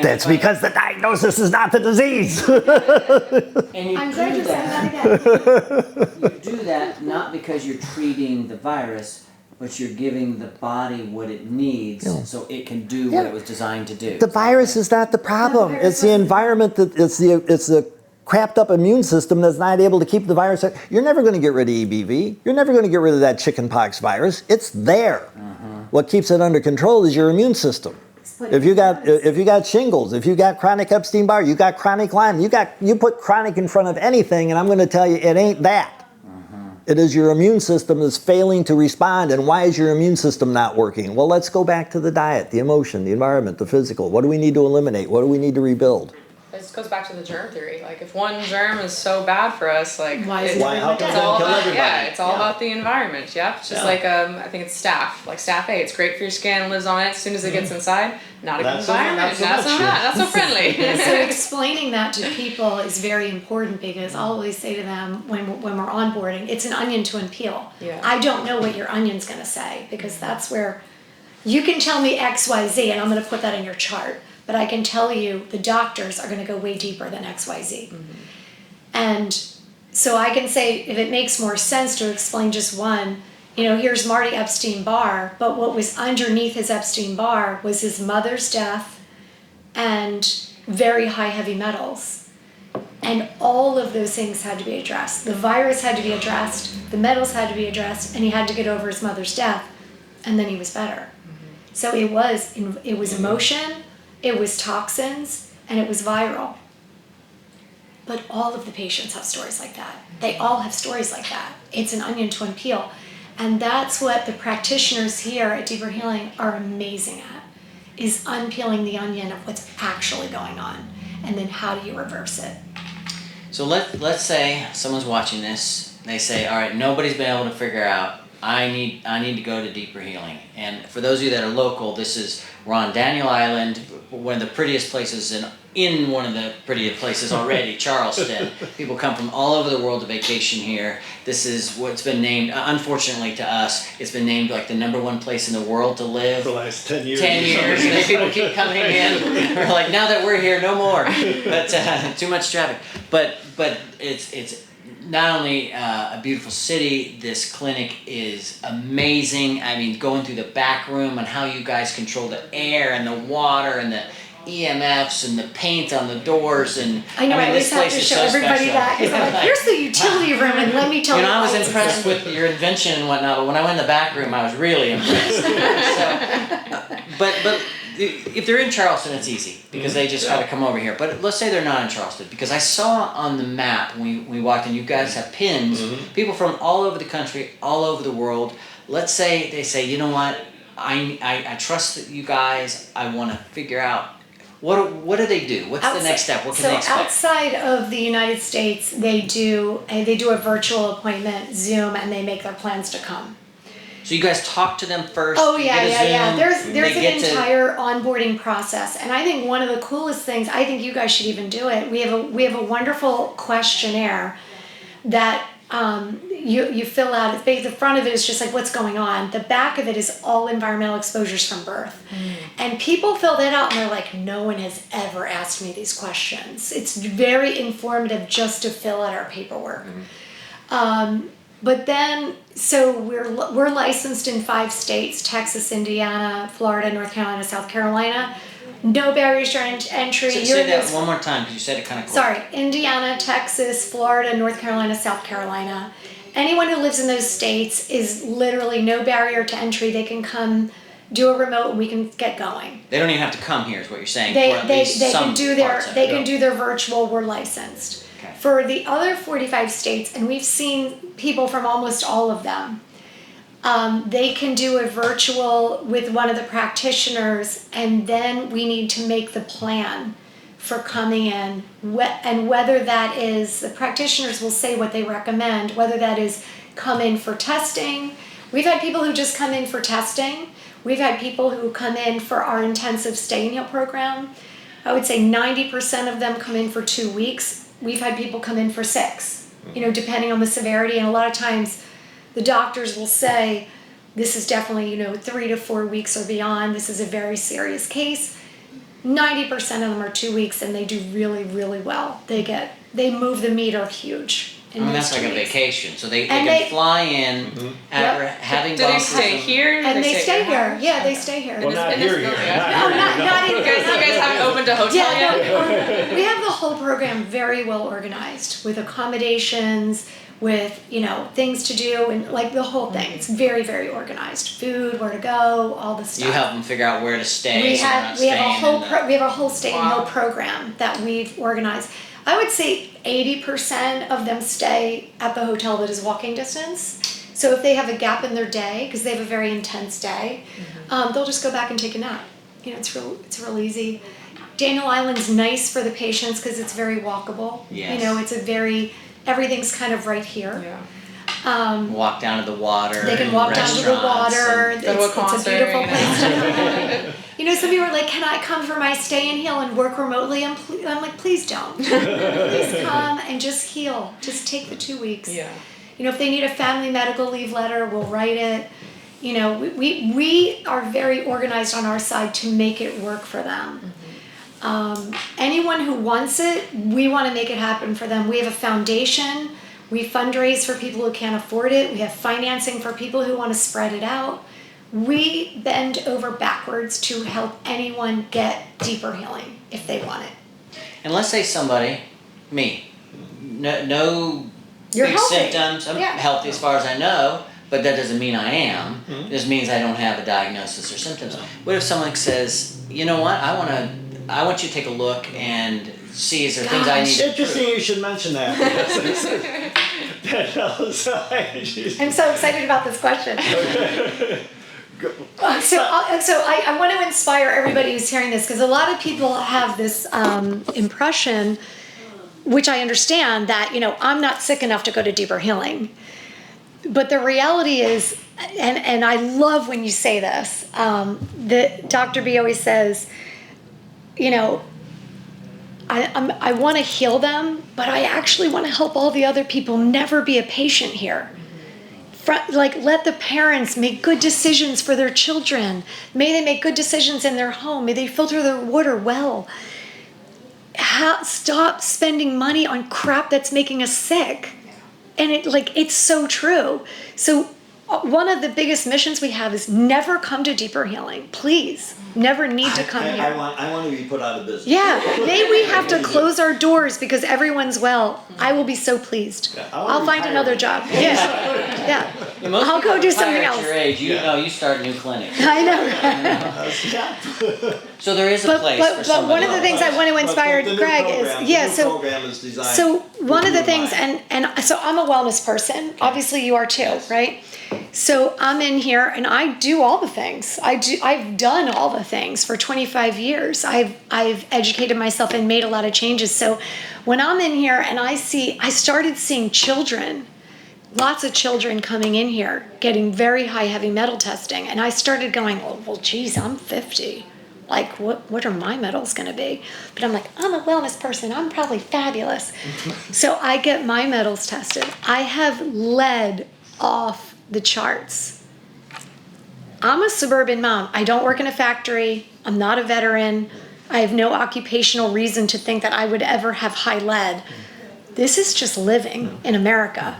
That's because the diagnosis is not the disease. And you I'm do glad you're saying that. that again. You do that not because you're treating the virus, but you're giving the body what it needs so it can do what it was designed to do. The virus is not the problem. The virus It's the environment it's the crapped up immune system that's not able to keep the virus. You're never going to get rid of EBV. You're never going to get rid of that chickenpox virus. It's there. What keeps it under control is your immune system. If you got shingles, if you got chronic Epstein-Barr, you got chronic Lyme, you put chronic in front of anything, and I'm going to tell you it ain't that. It is your immune system that's failing to respond. And why is your immune system not working? Well, let's go back to the diet, the emotion, the environment, the physical. What do we need to eliminate? What do we need to rebuild? This goes back to the germ theory. Like, if one germ is so bad for us, like, Why is it's, everyone how come it's they all kill about, everybody? yeah, it's all about the environment. Yeah, it's just like I think it's staph. Like staph A, it's great for your skin, lives on it. As soon as it gets inside, not a good environment. Not so friendly. So explaining that to people is very important because I'll always say to them when we're onboarding, it's an onion to unpeel. Yeah. I don't know what your onion's going to say because that's where you can tell me X, Y, Z, and I'm going to put that in your chart. But I can tell you the doctors are going to go way deeper than X, Y, Z. And so I can say if it makes more sense to explain just one, here's Marty Epstein-Barr, but what was underneath his Epstein-Barr was his mother's death and very high heavy metals. And all of those things had to be addressed. The virus had to be addressed, the metals had to be addressed, and he had to get over his mother's death, and then he was better. So it was emotion, it was toxins, and it was viral. But all of the patients have stories like that. They all have stories like that. It's an onion to unpeel. And that's what the practitioners here at Deeper Healing are amazing at, is unpeeling the onion of what's actually going on. And then how do you reverse it? So let's say someone's watching this. They say, all right, nobody's been able to figure out. I need to go to Deeper Healing. And for those of you that are local, we're on Daniel Island, one of the prettiest places in one of the prettiest places already, Charleston. People come from all over the world to vacation here. This is what's been named, unfortunately to us, it's been named like the #1 place in the world to live. For the last 10 years. 10 years, and people keep coming in. We're like, now that we're here, no more. But too much traffic. But it's not only a beautiful city, this clinic is amazing. I mean, going through the back room and how you guys control the air and the water and the EMFs and the paint on the doors. And I know, I always this have place to is show so everybody special. that. Because I'm like, here's the utility room, and let me tell you. I was why it's impressed exciting. with your invention and whatnot, but when I went in the back room, I was really impressed. But if they're in Charleston, it's easy because they just got to come over here. But let's say they're not in Charleston, because I saw on the map when we walked in, you guys have pins, people from all over the country, all over the world. Let's say they say, you know what, I trust that you guys, I want to figure out, what do they do? What's the next step? What can they expect? So outside of the United States, they do a virtual appointment, Zoom, and they make their plans to come. So you guys talk to them first? Oh you yeah, get a yeah. Zoom, There's they an get entire onboarding process, and I think one of the coolest things. I think you guys should even do it. We have a wonderful questionnaire that you fill out, the front of it is just like what's going on. The back of it is all environmental exposures from birth. And people fill that out and they're like, no one has ever asked me these questions. It's very informative just to fill out our paperwork. But then, so we're licensed in 5 states: Texas, Indiana, Florida, North Carolina, South Carolina. No barriers to entry. So say that one more time, because you said it kind of quick. Sorry, Indiana, Texas, Florida, North Carolina, South Carolina. Anyone who lives in those states is literally no barrier to entry. They can come do a remote and we can get going. They don't even have to come here, is what you're saying. They can do their virtual. We're licensed. Okay. For the other 45 states, and we've seen people from almost all of them, they can do a virtual with one of the practitioners, and then we need to make the plan for coming in. And whether that is, the practitioners will say what they recommend, whether that is come in for testing. We've had people who just come in for testing. We've had people who come in for our intensive stay and heal program. I would say 90% of them come in for 2 weeks. We've had people come in for 6, depending on the severity. And a lot of times the doctors will say, this is definitely, 3 to 4 weeks or beyond. This is a very serious case. 90% of them are 2 weeks, and they do really, really well. They move the meter huge. That's like a vacation. So they can fly in, having Do they stay here? And they stay here. Yeah, they stay here. Well, not here. No, not in You guys haven't opened a hotel yet? We have the whole program very well organized with accommodations, with things to do, and like the whole thing. It's very, very organized. Food, where to go, all the stuff. You help them figure out where to stay. We have a whole stay and heal program that we've organized. I would say 80% of them stay at the hotel that is walking distance. So if they have a gap in their day, because they have a very intense day, they'll just go back and take a nap. It's real easy. Daniel Island's nice for the patients because it's very walkable. Yes. Everything's kind of right here. Yeah. Walk down to the water. They can walk down to the water. Go to a concert, it's a beautiful place to go. Some people are like, can I come for my stay and heal and work remotely? I'm like, please don't. Please come and just heal. Just take the 2 weeks. Yeah. If they need a family medical leave letter, we'll write it. We are very organized on our side to make it work for them. Anyone who wants it, we want to make it happen for them. We have a foundation. We fundraise for people who can't afford it. We have financing for people who want to spread it out. We bend over backwards to help anyone get deeper healing if they want it. And let's say somebody, me, no You're big healthy. symptoms. I'm healthy as far as I know, but that doesn't mean I am. Mm-hmm. It just means I don't have a diagnosis or symptoms. What if someone says, you know what, I want you to take a look and see, is there things I need to Interesting prove? you should mention that. I'm so excited about this question. So I want to inspire everybody who's hearing this, because a lot of people have this impression, which I understand, that I'm not sick enough to go to deeper healing. But the reality is, and I love when you say this, that Dr. B always says, I want to heal them, but I actually want to help all the other people never be a patient here. Let the parents make good decisions for their children. May they make good decisions in their home. May they filter their water well. Stop spending money on crap that's making us sick. And it's so true. So one of the biggest missions we have is never come to deeper healing. Please, never need to come here. I want to be put out of business. Yeah, may we have to close our doors because everyone's well. I will be so pleased. Yeah, I'll find another job. Yeah. Most I'll go people do retire something at else. your age, you start a new clinic. I know. So there is a place for But somebody. one of the things I want to inspire the new Greg program, is, the new program is designed. So one of the with you in things, mind. and so I'm a wellness person. Obviously you are too, right? So I'm in here and I do all the things. I've done all the things for 25 years. I've educated myself and made a lot of changes. So when I'm in here and I started seeing children, lots of children coming in here getting very high heavy metal testing, and I started going, well geez, I'm 50. Like, what are my medals going to be? But I'm like, I'm a wellness person. I'm probably fabulous. So I get my medals tested. I have lead off the charts. I'm a suburban mom. I don't work in a factory. I'm not a veteran. I have no occupational reason to think that I would ever have high lead. This is just living in America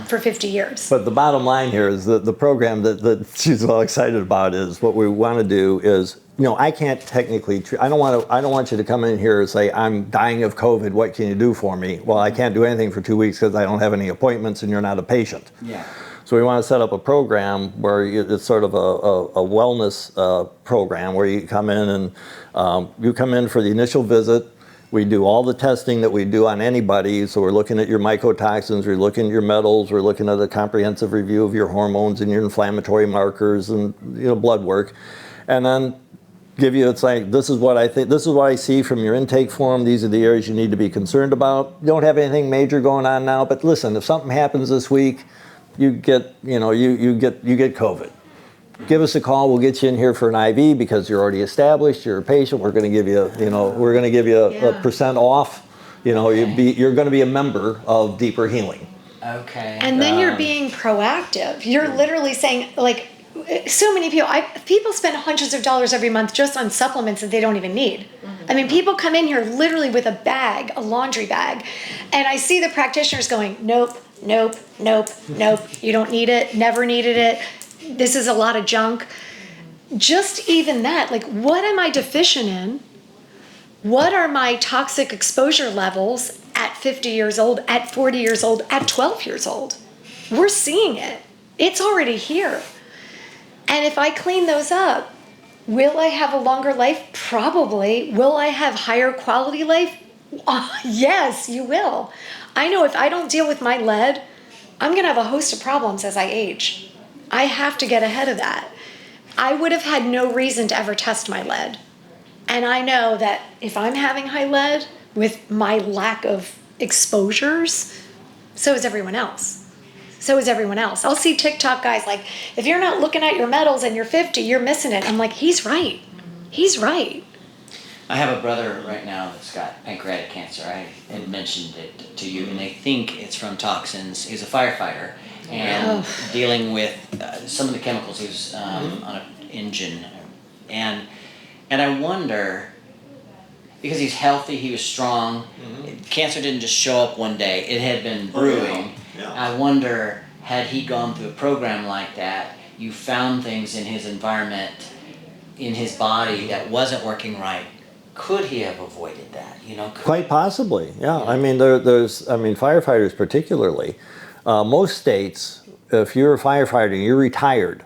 for 50 years. But the bottom line here is that the program that she's all excited about is what we want to do is, I can't technically, I don't want you to come in here and say, I'm dying of COVID, what can you do for me? Well, I can't do anything for 2 weeks because I don't have any appointments and you're not a patient. Yeah. So we want to set up a program where it's sort of a wellness program where you come in and you come in for the initial visit. We do all the testing that we do on anybody. So we're looking at your mycotoxins, we're looking at your metals, we're looking at a comprehensive review of your hormones and your inflammatory markers and blood work. And then give you, it's like, this is what I think, this is what I see from your intake form. These are the areas you need to be concerned about. You don't have anything major going on now, but listen, if something happens this week, you get COVID. Give us a call. We'll get you in here for an IV because you're already established. You're a patient. We're going to give you, a percent off. You're going to be a member of Deeper Healing. Okay. And then you're being proactive. You're literally saying, like, so many people spend hundreds of dollars every month just on supplements that they don't even need. Mm-hmm. I mean, people come in here literally with a laundry bag, and I see the practitioners going, nope, nope, nope, nope. You don't need it. Never needed it. This is a lot of junk. Just even that, like, what am I deficient in? What are my toxic exposure levels at 50 years old, at 40 years old, at 12 years old? We're seeing it. It's already here. And if I clean those up, will I have a longer life? Probably. Will I have higher quality life? Yes, you will. I know if I don't deal with my lead, I'm going to have a host of problems as I age. I have to get ahead of that. I would have had no reason to ever test my lead. And I know that if I'm having high lead with my lack of exposures, so is everyone else. So is everyone else. I'll see TikTok guys like, if you're not looking at your medals and you're 50, you're missing it. I'm like, he's right. He's right. I have a brother right now that's got pancreatic cancer. I had mentioned it to you, and they think it's from toxins. He's a firefighter, and dealing with some of the chemicals. He was on an engine, and I wonder, because he's healthy, he was strong. Cancer didn't just show up one day; it had been brewing. Yeah. I wonder, had he gone through a program like that, you found things in his environment, in his body that wasn't working right. Could he have avoided that? Quite possibly, yeah. I mean, there's firefighters particularly. Most states, if you're a firefighter, you're retired,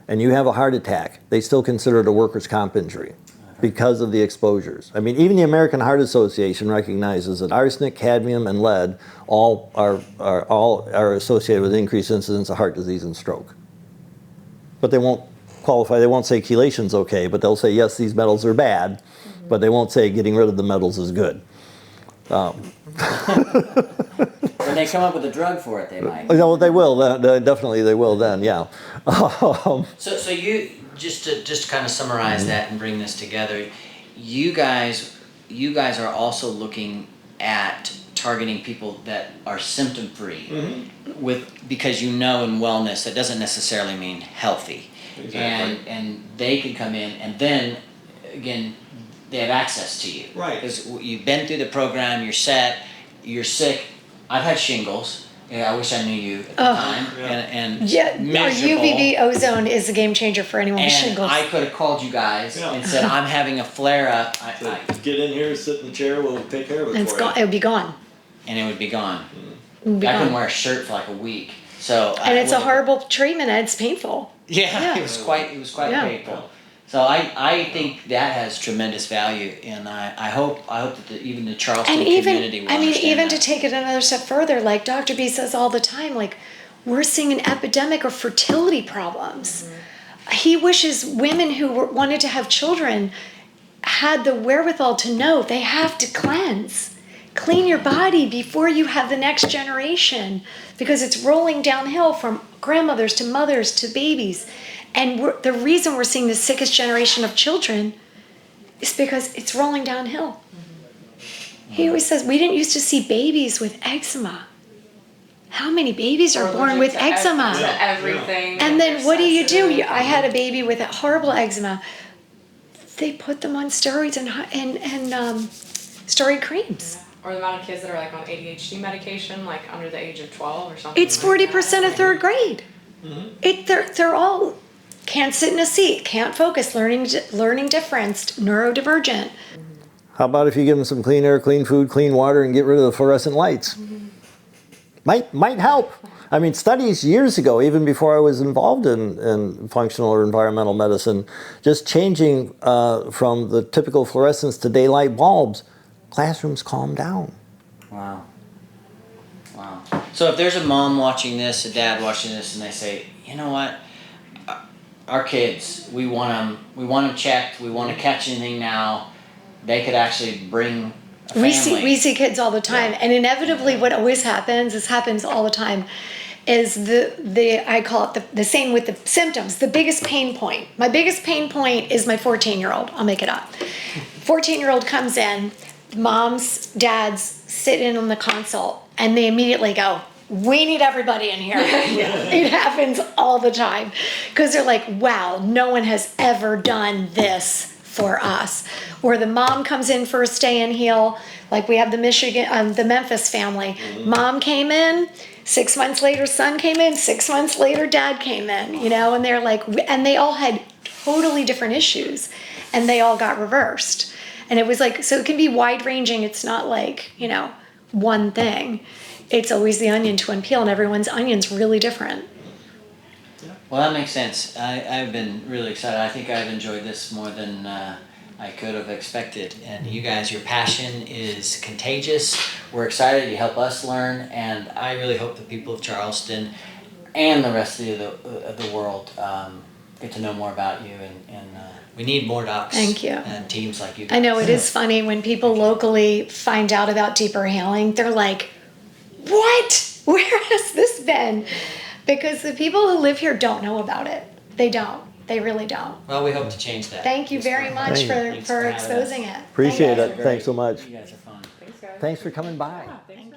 and you have a heart attack, they still consider it a workers' comp injury because of the exposures. I mean, even the American Heart Association recognizes that arsenic, cadmium, and lead all are associated with increased incidence of heart disease and stroke. But they won't qualify. They won't say chelation's okay, but they'll say yes, these metals are bad. But they won't say getting rid of the metals is good. When they come up with a drug for it, they might. No, they will. Definitely, they will. Then, yeah. So you just to kind of summarize that and bring this together, you guys are also looking at targeting people that are symptom free, because in wellness that doesn't necessarily mean healthy, exactly. and they can come in and then again. They have access to you. Right. Because you've been through the program, you're set, you're sick. I've had shingles. I wish I knew you at the time. Yeah. Our UVB ozone is a game changer for anyone with shingles. I could have called you guys and said, I'm having a flare-up. Get in here, sit in the chair, we'll take care of it for you. It would be gone. And it would be gone. I couldn't wear a shirt for like a week. And it's a horrible treatment and it's painful. Yeah. It was quite painful. So I think that has tremendous value, and I hope that even the Charleston community will understand even that. To take it another step further, like Dr. B says all the time, like we're seeing an epidemic of fertility problems. He wishes women who wanted to have children had the wherewithal to know they have to cleanse. Clean your body before you have the next generation, because it's rolling downhill from grandmothers to mothers to babies. And the reason we're seeing the sickest generation of children It's because it's rolling downhill. He always says, we didn't used to see babies with eczema. How many babies are born with eczema? To everything. And then what do? I had a baby with a horrible eczema. They put them on steroids and steroid creams. Or the amount of kids that are like on ADHD medication, like under the age of 12 or something. It's 40% of third grade. They're all can't sit in a seat, can't focus, learning difference, neurodivergent. How about if you give them some clean air, clean food, clean water, and get rid of the fluorescent lights? Might help. I mean, studies years ago, even before I was involved in functional or environmental medicine, just changing from the typical fluorescents to daylight bulbs, classrooms calmed down. Wow. So if there's a mom watching this, a dad watching this, and they say, you know what, our kids, we want them checked, we want to catch anything now, they could actually bring a family. We see kids all the time, and inevitably what always happens, this happens all the time, is I call it the same with the symptoms, the biggest pain point. My biggest pain point is my 14-year-old, I'll make it up. 14-year-old comes in, moms, dads sit in on the consult, and they immediately go, we need everybody in here. It happens all the time. Because they're like, wow, no one has ever done this for us. Or the mom comes in for a stay and heal, like we have the Memphis family. Mom came in, 6 months later, son came in, 6 months later, dad came in, and they're like, and they all had totally different issues, and they all got reversed. And it was like, so it can be wide ranging. It's not like, one thing. It's always the onion to unpeel, and everyone's onion's really different. Well, that makes sense. I've been really excited. I think I've enjoyed this more than I could have expected. And you guys, your passion is contagious. We're excited. You help us learn. And I really hope the people of Charleston and the rest of the world get to know more about you. And we need more docs. Thank you. And teams like you guys. I know it is funny when people locally find out about deeper healing. They're like, what? Where has this been? Because the people who live here don't know about it. They don't. They really don't. Well, we hope to change that. Thank you very much for exposing it. Appreciate it. Thanks so much. You guys are fun. Thanks, guys. Thanks for coming by. Yeah, thanks.